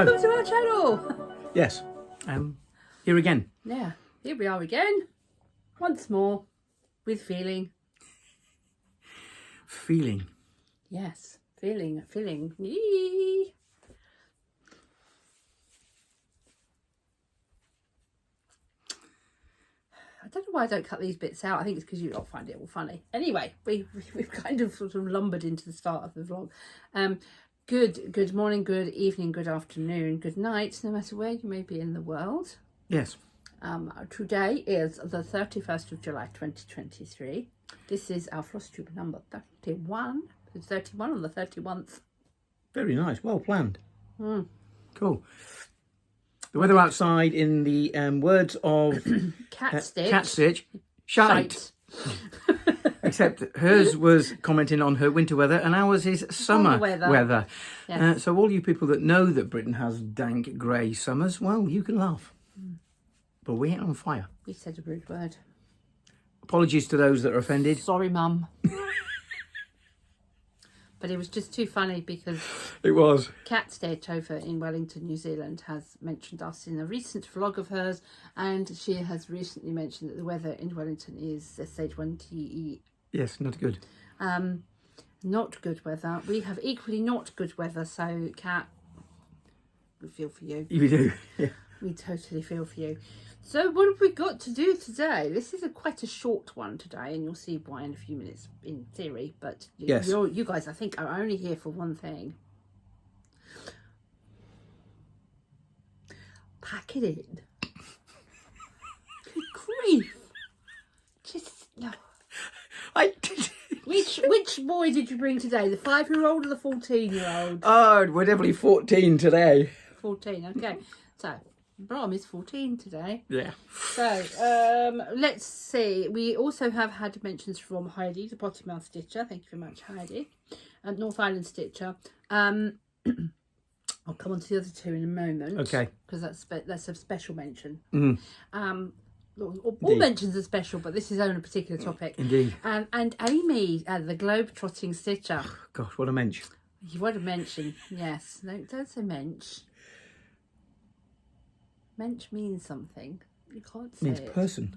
Welcome to our channel. Yes. Here again. Yeah, here we are again. Once more with feeling. Feeling. Yes, feeling. Yee. I don't know why I don't cut these bits out. I think it's because you don't find it all funny. Anyway, we've kind of sort of lumbered into the start of the vlog. Good morning, good evening, good afternoon, good night, no matter where you may be in the world. Yes. Today is the 31st of July 2023. This is our Flosstube number 31. It's 31 on the 31st. Very nice. Well planned. Cool. The weather Well, outside, in the words of Cat Stitch, shite. Except hers was commenting on her winter weather and ours is summer weather. Yes. So all you people that know that Britain has dank grey summers, well, you can laugh. But we ain't on fire. We said a rude word. Apologies to those that are offended. Sorry, Mum. But it was just too funny because It was. Cat Stitch over in Wellington, New Zealand has mentioned us in a recent vlog of hers, and she has recently mentioned that the weather in Wellington is stage 1 TE. Yes, not good. Not good weather. We have equally not good weather, so Cat, we feel for you. You do. Yeah. We totally feel for you. So what have we got to do today? This is quite a short one today, and you'll see why in a few minutes in theory, but yes. You guys, I think, are only here for one thing. Pack it in. Good grief. Just, no. I did. Which boy did you bring today? The 5-year-old or the 14-year-old? Oh, we're definitely 14 today. 14, okay. So, Brom is 14 today. Yeah. So, let's see. We also have had mentions from Heidi, the Potty Mouth Stitcher. Thank you very much, Heidi. And North Island Stitcher. I'll come on to the other two in a moment. Okay. Because that's a special mention. Mm. All mentions are special, but this is on a particular topic. Indeed. And Amy, the Globe-Trotting Stitcher. Gosh, what a mensch. You want to mention, yes. No, don't say mensch. Mensch means something. You can't say Means it. person.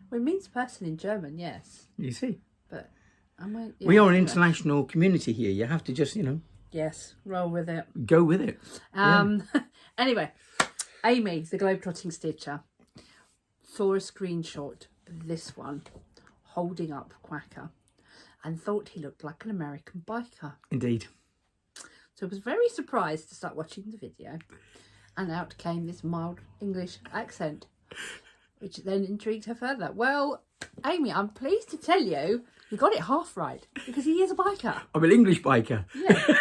Well, it means person in German, yes. You see. But yeah, we are an international community here. You have to just, yes, roll with it. Go with it. Anyway, Amy, the Globe-Trotting Stitcher, saw a screenshot of this one holding up Quacker and thought he looked like an American biker. Indeed. So I was very surprised to start watching the video, and out came this mild English accent, which then intrigued her further. Well, Amy, I'm pleased to tell you got it half right, because he is a biker. I'm an English biker. Yeah.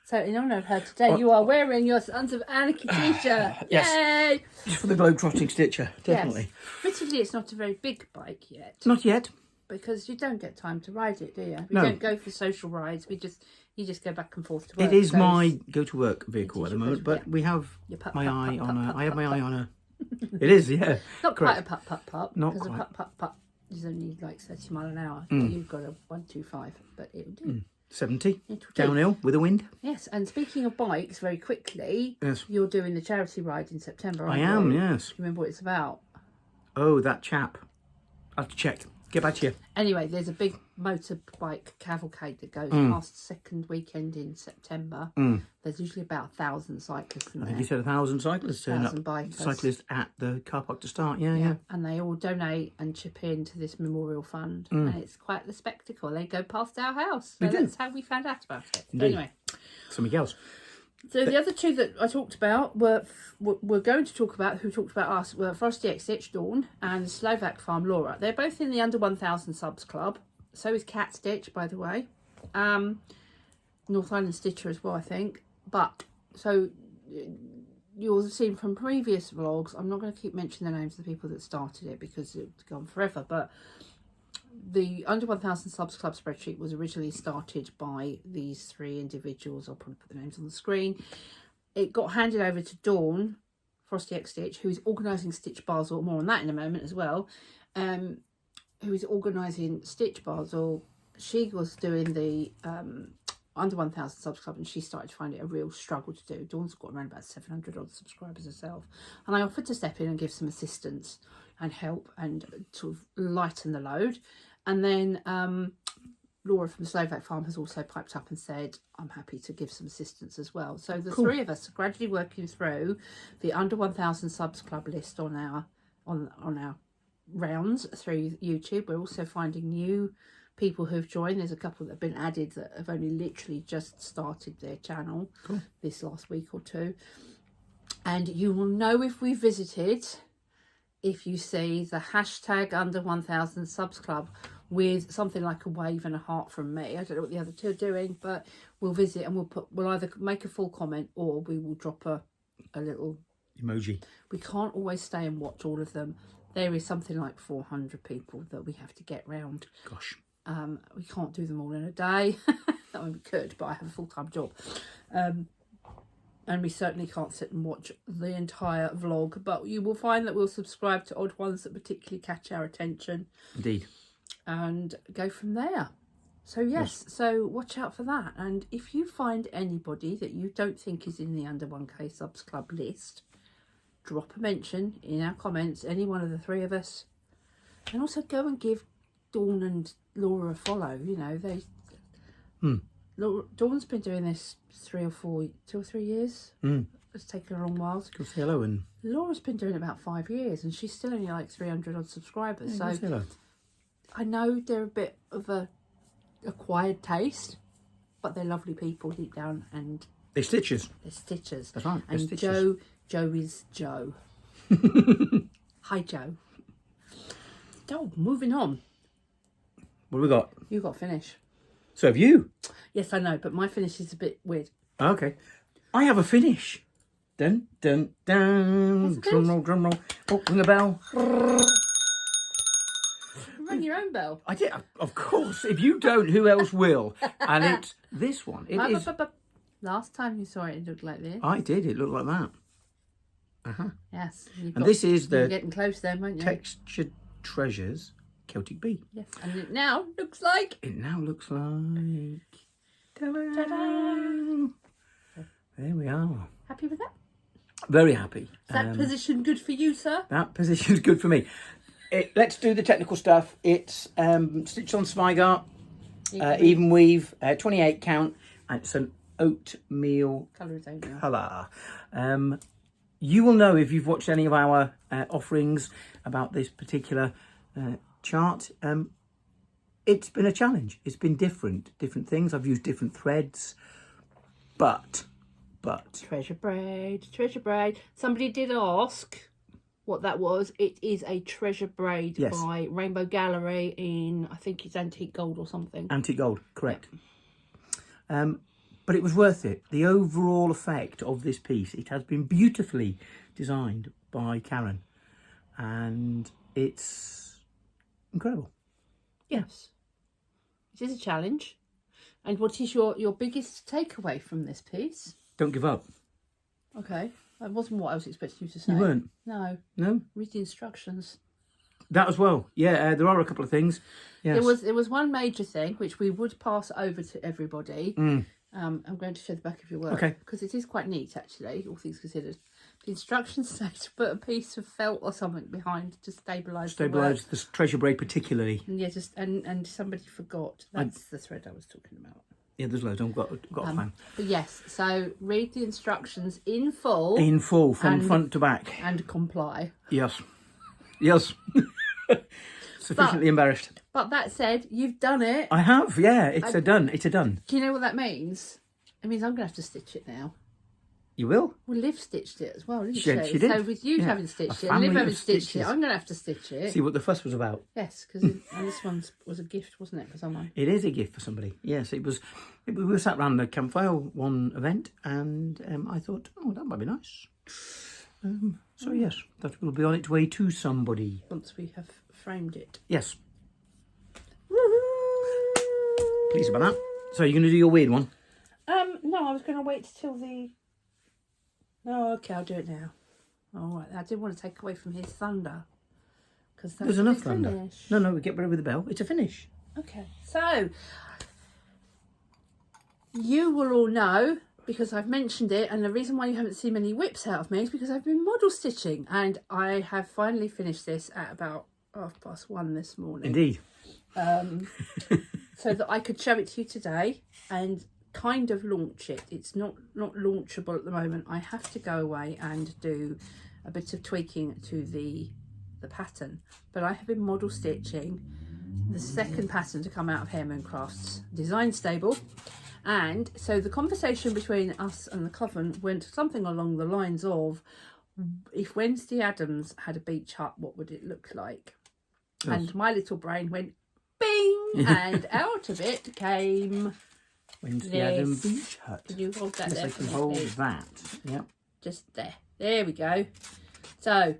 So in honour of her today, you are wearing your Sons of Anarchy t-shirt. Yes. Yay! Just for the Globe-Trotting Stitcher, definitely. Yes. Admittedly, it's not a very big bike yet. Not yet. Because you don't get time to ride it, do you? We No. don't go for social rides. You just go back and forth to work. It is my go-to-work vehicle at the moment, but yeah. we have Your my eye on her. I have my eye on her. It is, yeah. Not Correct. quite a putt. Not because quite. a putt is only like 30 mile an hour. You've got a 125, but it will do. 70, It will do. downhill with the wind. Yes, and speaking of bikes, very quickly, Yes. you're doing the charity ride in September, I aren't am, you? yes. Do you remember what it's about? Oh, that chap. I have to check. Get back to you. Anyway, there's a big motorbike cavalcade that goes past the second weekend in September. There's usually about 1,000 cyclists in I there. think you said 1,000 cyclists turn up. 1,000 bikers. Cyclists at the car park to start, yeah. And they all donate and chip in to this memorial fund. And it's quite the spectacle. They go past our house. So They do. that's how we found out about it. Indeed. Anyway. Something else. So the other two that I talked about we're going to talk about, who talked about us, were Frosty X Stitch Dawn and Slovak Farm Laura. They're both in the under 1,000 subs club. So is Cat Stitch, by the way. North Island Stitcher as well, I think. But, so you'll have seen from previous vlogs, I'm not going to keep mentioning the names of the people that started it because it's gone forever, but the under 1,000 subs club spreadsheet was originally started by these three individuals. I'll probably put the names on the screen. It got handed over to Dawn, Frosty X Stitch, who is organising Stitch Basel, more on that in a moment as well, who is organising Stitch Basel. She was doing the under 1,000 subs club, and she started to find it a real struggle to do. Dawn's got around about 700 odd subscribers herself, and I offered to step in and give some assistance and help and sort of lighten the load. And then Laura from the Slovak farm has also piped up and said, I'm happy to give some assistance as well. So the three of us are gradually working through the under 1,000 subs club list on our rounds through YouTube. We're also finding new people who've joined. There's a couple that have been added that have only literally just started their channel this last week or two. And you will know if we visited if you see the hashtag under 1,000 subs club with something like a wave and a heart from me. I don't know what the other two are doing, but we'll visit and we'll either make a full comment or we will drop a little emoji. We can't always stay and watch all of them. There is something like 400 people that we have to get round. Gosh. We can't do them all in a day. I mean, we could, but I have a full-time job. And we certainly can't sit and watch the entire vlog. But you will find that we'll subscribe to odd ones that particularly catch our attention. Indeed. And go from there. So, yes, so watch out for that. And if you find anybody that you don't think is in the under 1k subs club list, drop a mention in our comments, any one of the three of us. And also go and give Dawn and Laura a follow. You know, Dawn's been doing this 2 or 3 years. It's taken a long while. Go say hello. And Laura's been doing it about 5 years, and she's still only like 300 odd subscribers. Yeah, so I know they're a bit of a acquired taste, but they're lovely people deep down, and they're stitchers. They're stitchers. That's right. And Joe is Joe. Hi, Joe. Oh, moving on. What have we got? You got finish. So have you? Yes, I know, but my finish is a bit weird. Okay. I have a finish. Dun, dun, dun. Drum roll, drum roll. Oh, ring a bell. Ring your own bell. I did, of course. If you don't, who else will? And it's this one. It is. Last time you saw it, it looked like this. I did. It looked like that. Yes. And this is the getting close then, weren't you? Textured Treasures Celtic Bee. Yes. And it now looks like. Ta-da! There we are. Happy with that? Very happy. Is that position good for you, sir? That position's good for me. Let's do the technical stuff. It's stitched on Zweigart, even weave, 28 count, and it's an oatmeal colour. You will know if you've watched any of our offerings about this particular chart. It's been a challenge. It's been different things. I've used different threads, but treasure braid. Somebody did ask what that was. It is a treasure braid by Rainbow Gallery in, I think it's antique gold or something. Antique gold, correct. Yep. But it was worth it. The overall effect of this piece, it has been beautifully designed by Karen, and it's incredible. Yes. It is a challenge. And what is your biggest takeaway from this piece? Don't give up. Okay. That wasn't what I was expecting you to say. You weren't? No. No? Read the instructions. That as well. Yeah, there are a couple of things. Yes. There was one major thing which we would pass over to everybody. I'm going to show the back of your work. Okay. Because it is quite neat, actually, all things considered. The instructions say to put a piece of felt or something behind to stabilise the treasure braid particularly. And yeah, and somebody forgot. That's the thread I was talking about. Yeah, there's loads. I've got a plan. But yes, so read the instructions in full. In full, from front to back. And comply. Yes. Sufficiently embarrassed. But that said, you've done it. I have, yeah. It's a done. Do you know what that means? It means I'm going to have to stitch it now. You will? Well, Liv stitched it as well, didn't she? She did. So with you having stitched it and Liv having stitched it, I'm going to have to stitch it. See what the fuss was about. Yes, because this one was a gift, wasn't it, for someone? It is a gift for somebody. Yes, it was. We were sat around the campfire one event, and I thought, oh, that might be nice. So yes, that will be on its way to somebody. Once we have framed it. Yes. Pleased about that. So you're going to do your weird one? No, I was going to wait till the... Oh, okay, I'll do it now. All right, I didn't want to take away from his thunder. Because there's enough thunder. No, we get rid of the bell. It's a finish. Okay, so... you will all know, because I've mentioned it, and the reason why you haven't seen many whips out of me is because I've been model stitching, and I have finally finished this at about 1:30 this morning. Indeed. So that I could show it to you today and kind of launch it. It's not launchable at the moment. I have to go away and do a bit of tweaking to the pattern, but I have been model stitching the second pattern to come out of Hairman Crafts design stable. And so the conversation between us and the coven went something along the lines of, if Wednesday Addams had a beach hut, what would it look like? Yes. And my little brain went bing, and out of it came Wednesday Addams beach hut. Can you hold that yes, there? I can hold that. Yep. Just there. There we go. So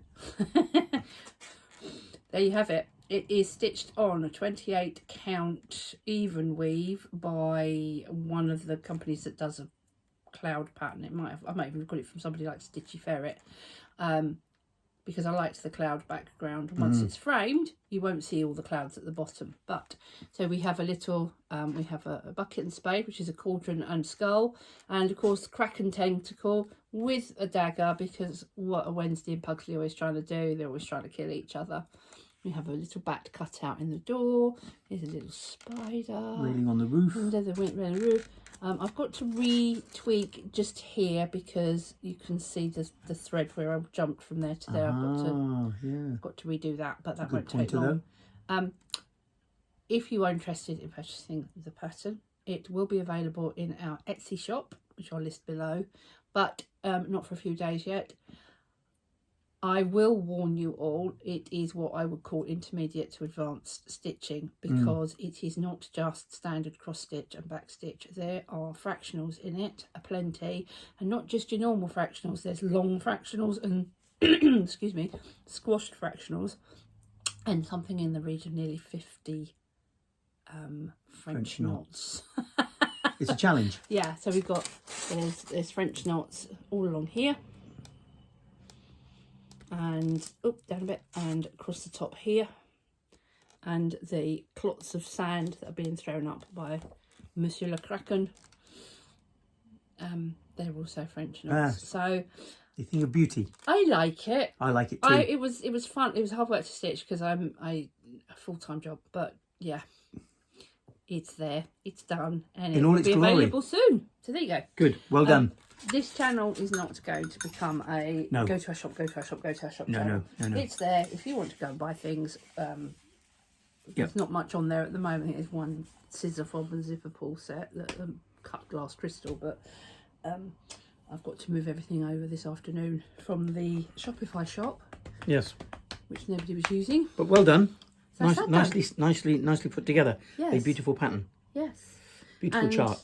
there you have it. It is stitched on a 28 count even weave by one of the companies that does a cloud pattern. I might even got it from somebody like Stitchy Ferret, because I liked the cloud background. Once it's framed, you won't see all the clouds at the bottom. But so we have a little, we have a bucket and spade, which is a cauldron and skull, and of course the Kraken tentacle with a dagger, because what are Wednesday and Pugsley always trying to do? They're always trying to kill each other. We have a little bat cut out in the door. There's a little spider. Railing on the roof. And there's a railing on the roof. I've got to retweak just here because you can see the thread where I jumped from there to there. I've got to redo that, but that won't take long. If you are interested in purchasing the pattern, it will be available in our Etsy shop, which I'll list below, but not for a few days yet. I will warn you all, it is what I would call intermediate to advanced stitching, because it is not just standard cross stitch and back stitch. There are fractionals in it, aplenty, and not just your normal fractionals. There's long fractionals and excuse me, squashed fractionals, and something in the region of nearly 50 French knots. It's a challenge. Yeah, so we've got there's French knots all along here, and up down a bit and across the top here, and the clots of sand that are being thrown up by Monsieur le Kraken, they're also French knots. So you think of beauty. I like it. I like it too. It was fun. It was hard work to stitch because I'm a full-time job, but yeah, it's there, it's done, and it will be available soon. So there you go. Good, well done. This channel is not going to become a go to our shop channel. No. It's there if you want to go and buy things. There's not much on there at the moment. There's one scissor fob and zipper pull set, that cut glass crystal, but I've got to move everything over this afternoon from the Shopify shop. Yes. Which nobody was using. But well done. So nicely put together. Yes. A beautiful pattern. Yes. Beautiful chart.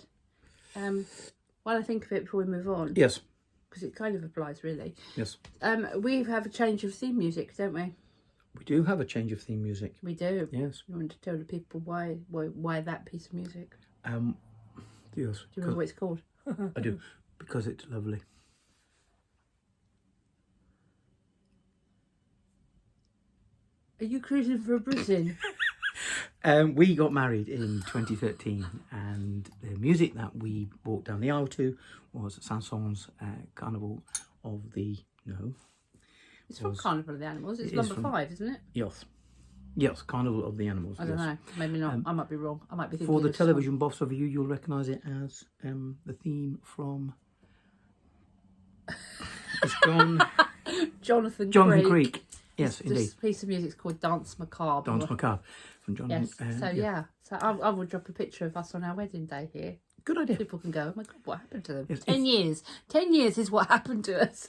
While I think of it before we move on. Yes. Because it kind of applies, really. Yes. We have a change of theme music, don't we? We do have a change of theme music. We do. Yes. You want to tell the people why that piece of music? Yes. Do you remember what it's called? I do. Because it's lovely. Are you cruising for a Britain? We got married in 2013, and the music that we walked down the aisle to was Sanson's Carnival of the... No. It's from Carnival of the Animals. It's number 5, isn't it? Yes. Yes, Carnival of the Animals. I don't know. Maybe not. I might be wrong. I might be thinking for the television buffs of you, you'll recognise it as the theme from... It's Jonathan Creek. Yes, indeed. This piece of music is called Dance Macabre. Dance Macabre from John. Yes. So I will drop a picture of us on our wedding day here. Good idea. People can go, oh my God, what happened to them? Yes, 10 years. 10 years is what happened to us.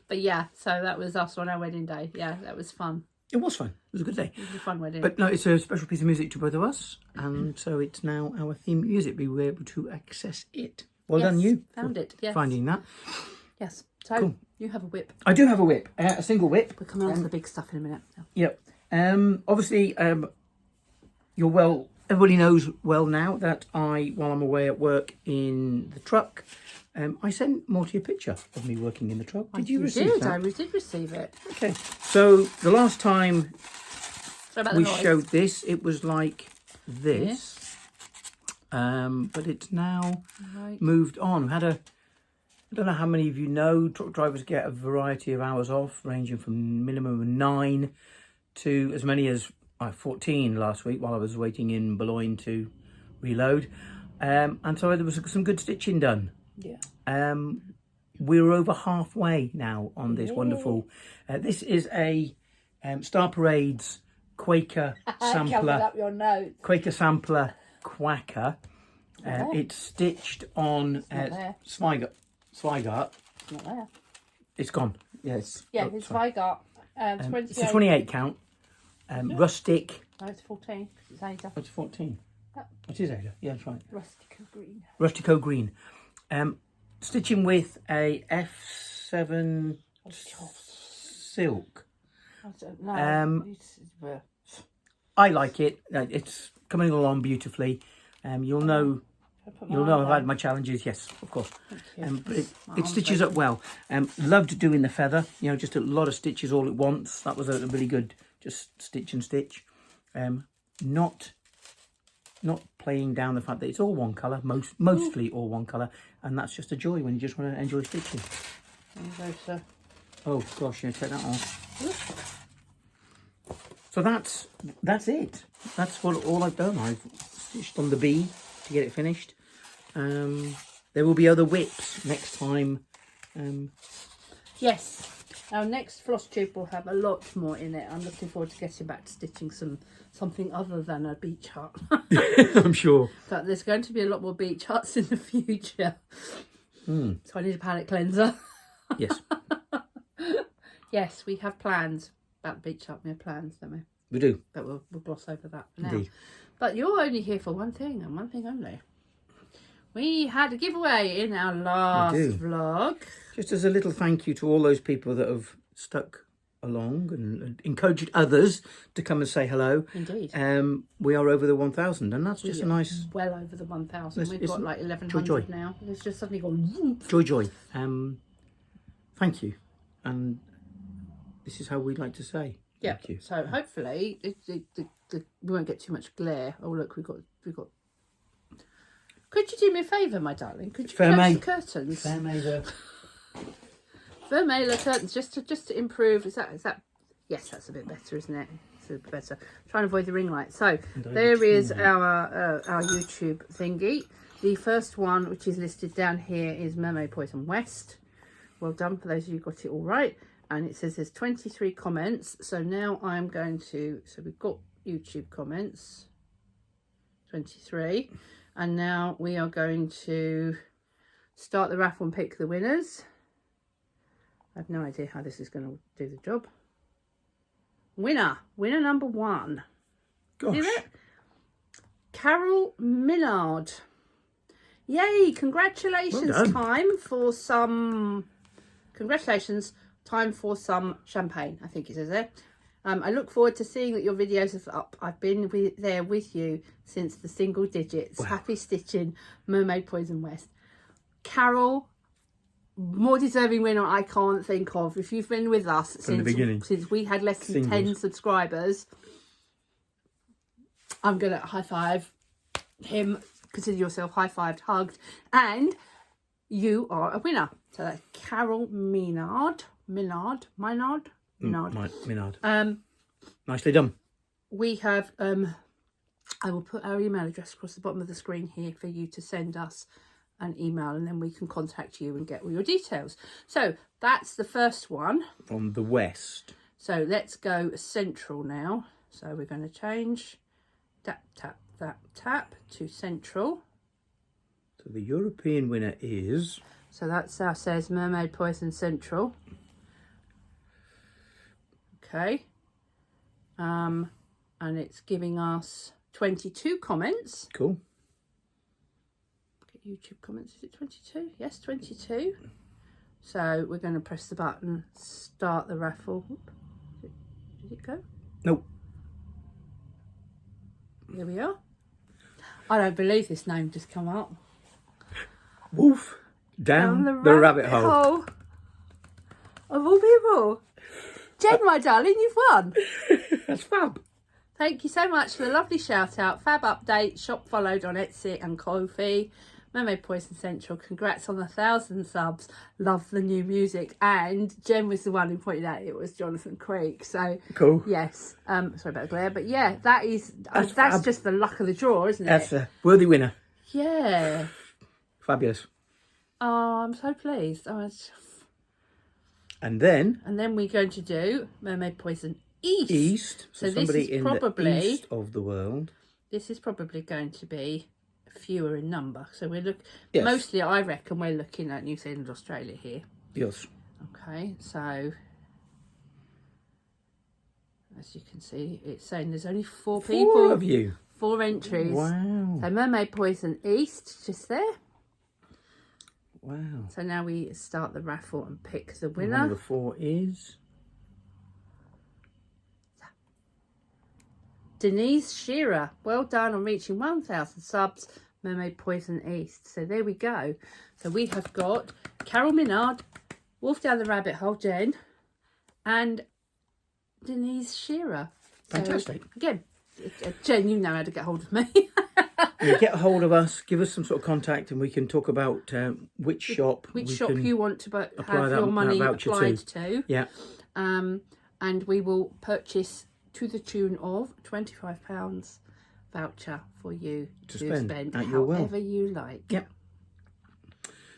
But yeah, so that was us on our wedding day. Yeah, that was fun. It was fun. It was a good day. It was a fun wedding. But no, it's a special piece of music to both of us. And so it's now our theme music. We were able to access it. Well done, you. Found it, yes. Finding that. Yes. So, cool. You have a whip. I do have a whip. A single whip. We're coming on to the big stuff in a minute. Yep. Obviously, everybody knows well now that while I'm away at work in the truck, I sent Morti a picture of me working in the truck. Did you receive that? I did receive it. Okay. So the last time we showed this, it was like this. but it's now moved on. I don't know how many of you know, truck drivers get a variety of hours off, ranging from minimum of 9 to as many as 14 last week while I was waiting in Boulogne to reload. And so there was some good stitching done. Yeah. We're over halfway now on this wonderful. This is a Star Parade's Quaker sampler. Up your notes. Quaker sampler Quacker. It's stitched on Zweigart. Not there. It's gone. Yes. Yeah, it's Zweigart. It's a 28 count. Rustic. No, it's 14. It's Ada. It's 14. It is Ada. Yeah, that's right. Rustico green. Rustico green. Stitching with a F7 silk. I don't know. I like it. It's coming along beautifully. You'll know I've had my challenges. Yes, of course. But it stitches up well. Loved doing the feather. Just a lot of stitches all at once. That was a really good. Just stitch and stitch. Not playing down the fact that it's all one colour, mostly all one colour, and that's just a joy when you just want to enjoy stitching. Oh gosh, take that off. So that's it. That's all I've done. I've stitched on the bee to get it finished. There will be other whips next time. Yes. Our next Flosstube will have a lot more in it. I'm looking forward to getting back to stitching something other than a beach hut. I'm sure. But there's going to be a lot more beach huts in the future. So I need a palette cleanser. Yes. Yes, we have plans about the beach hut. We have plans, don't we? We do. But we'll gloss over that for now. Indeed. But you're only here for one thing and one thing only. We had a giveaway in our last vlog. Just as a little thank you to all those people that have stuck along and encouraged others to come and say hello. Indeed. We are over the 1,000, and that's just a nice... Well over the 1,000. We've got like 1,100 joy. now. It's just suddenly gone... Joy. Thank you. And this is how we'd like to say thank you. So hopefully we won't get too much glare. Oh look, we've got... Could you do me a favour, my darling? Could you close the curtains? Vermeil curtains, just to improve. Is that? Yes, that's a bit better, isn't it? It's a bit better. Try and avoid the ring light. So there is our YouTube thingy. The first one, which is listed down here, is Mermaid Poison West. Well done for those of you who got it all right. And it says there's 23 comments. So now I'm going to. So we've got YouTube comments. 23. And now we are going to start the raffle and pick the winners. I have no idea how this is going to do the job. Winner number 1. Gosh. See that? Carol Millard. Yay, congratulations. Well done. Time for some champagne, I think it says there. I look forward to seeing that your videos are up. I've been there with you since the single digits. Wow. Happy stitching, Mermaid Poison West. Carol, more deserving winner I can't think of. If you've been with us since we had less than 10 subscribers, I'm going to high five him. Consider yourself high fived, hugged, and you are a winner. So that's Carol Minard. Nicely done. We have I will put our email address across the bottom of the screen here for you to send us an email, and then we can contact you and get all your details. So that's the first one from the west. So let's go central now. So we're going to change tap to central. So the European winner is, so that's says Mermaid Poison Central. Okay. And it's giving us 22 comments. Cool. Get YouTube comments. Is it 22? Yes, 22. So we're going to press the button, start the raffle. Did it go? Nope. Here we are. I don't believe this name just come up. Woof. Down the rabbit hole. Of all people. Jen, my darling, you've won. That's fab. Thank you so much for the lovely shout out. Fab update. Shop followed on Etsy and Ko-fi. Mermaid Poison Central. Congrats on the 1,000 subs. Love the new music. And Jen was the one who pointed out it was Jonathan Creek. So cool. Yes. Sorry about the glare, but yeah, that's just the luck of the draw, isn't it? That's a worthy winner. Yeah. Fabulous. Oh, I'm so pleased. And then we're going to do Mermaid Poison East. So somebody this is in probably, the east of the world. This is probably going to be fewer in number. So we're yes. Mostly, I reckon we're looking at New Zealand, Australia here. Yes. Okay, so as you can see, it's saying there's only 4 people. 4 of you. 4 entries. Wow. So Mermaid Poison East, just there. Wow. So now we start the raffle and pick the winner. One of the 4 is Denise Shearer. Well done on reaching 1,000 subs. Mermaid Poison East. So there we go. So we have got Carol Minard, Wolf Down the Rabbit Hole, Jen, and Denise Shearer. Fantastic. So, again, Jen, you know how to get hold of me. You get a hold of us, give us some sort of contact, and we can talk about which shop you want to have your money applied to. Yeah. And we will purchase to the tune of £25 voucher for you to spend at your will. However you like. Yeah.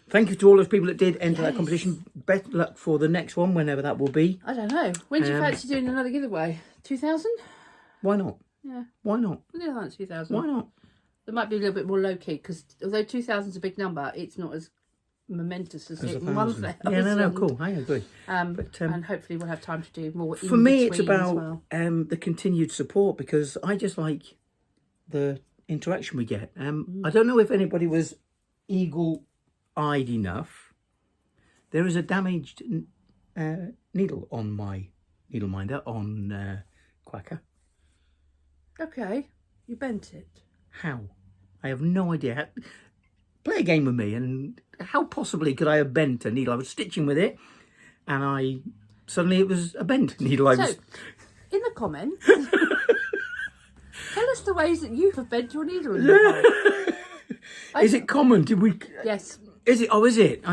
Thank you to all those people that did enter that competition. Best luck for the next one, whenever that will be. I don't know. When do you fancy doing another giveaway? 2,000? Why not? Yeah. Why not? We'll do 2,000. Why not? It might be a little bit more low key because although 2,000 is a big number, it's not as momentous as 1,000. Yeah, no, cool. I agree. And hopefully we'll have time to do more. For me, it's about the continued support because I just like the interaction we get. I don't know if anybody was eagle-eyed enough. There is a damaged needle on my needle minder on Quacker. Okay, you bent it. How? I have no idea. Play a game with me, and how possibly could I have bent a needle? I was stitching with it, and suddenly it was a bent needle. In the comments, tell us the ways that you have bent your needle. Is it common? Did we? Yes. Is it? Oh, is it?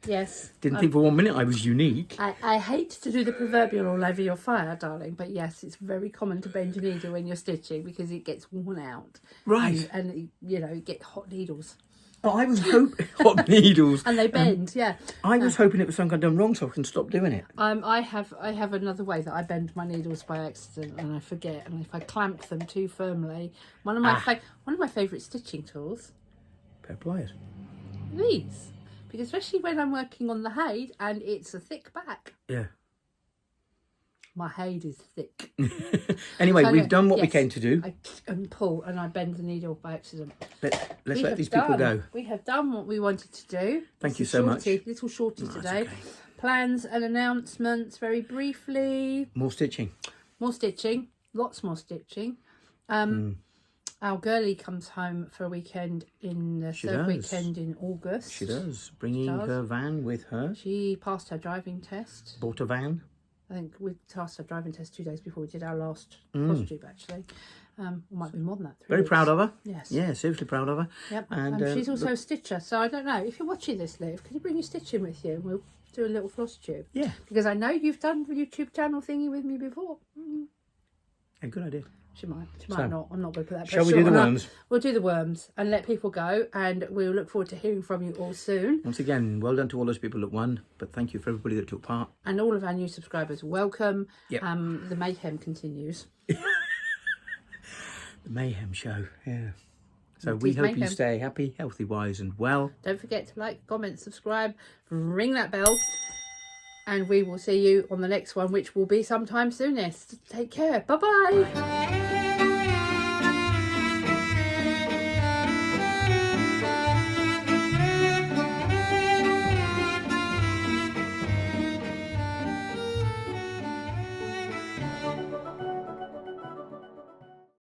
Yes. Didn't think for 1 minute I was unique. I hate to do the proverbial all over your fire, darling, but yes, it's very common to bend your needle when you're stitching because it gets worn out. Right. And you get hot needles. Oh, I was hoping hot needles. And they bend, yeah. I was hoping it was something I'd done wrong so I can stop doing it. I have another way that I bend my needles by accident and I forget, and if I clamp them too firmly, one of my favourite stitching tools. Pair of pliers. These. Because especially when I'm working on the Haid and it's a thick back. Yeah. My Haid is thick. Anyway, we've done what we came to do. I pull and I bend the needle by accident. Let's let these people go. We have done what we wanted to do. Thank you so much. Little shorty today. Okay. Plans and announcements very briefly. More stitching. More stitching. Lots more stitching. Our girlie comes home for a weekend in the third weekend in August. She does. Bringing her van with her. She passed her driving test. Bought a van. I think we passed our driving test 2 days before we did our last Flosstube, actually. Or might be more than that. Very proud of her. Yes. Yeah, seriously proud of her. Yep. And she's also a stitcher, so I don't know. If you're watching this, Liv, can you bring your stitching with you? And we'll do a little Flosstube. Yeah. Because I know you've done the YouTube channel thingy with me before. A good idea. She might not. I'm not going to put that pressure on. Shall we do the worms? We'll do the worms and let people go, and we'll look forward to hearing from you all soon. Once again, well done to all those people that won, but thank you for everybody that took part. And all of our new subscribers, welcome. Yep. The mayhem continues. The mayhem show, yeah. So we hope you stay happy, healthy, wise and well. Don't forget to like, comment, subscribe, ring that bell. And we will see you on the next one, which will be sometime soonest. Take care. Bye-bye.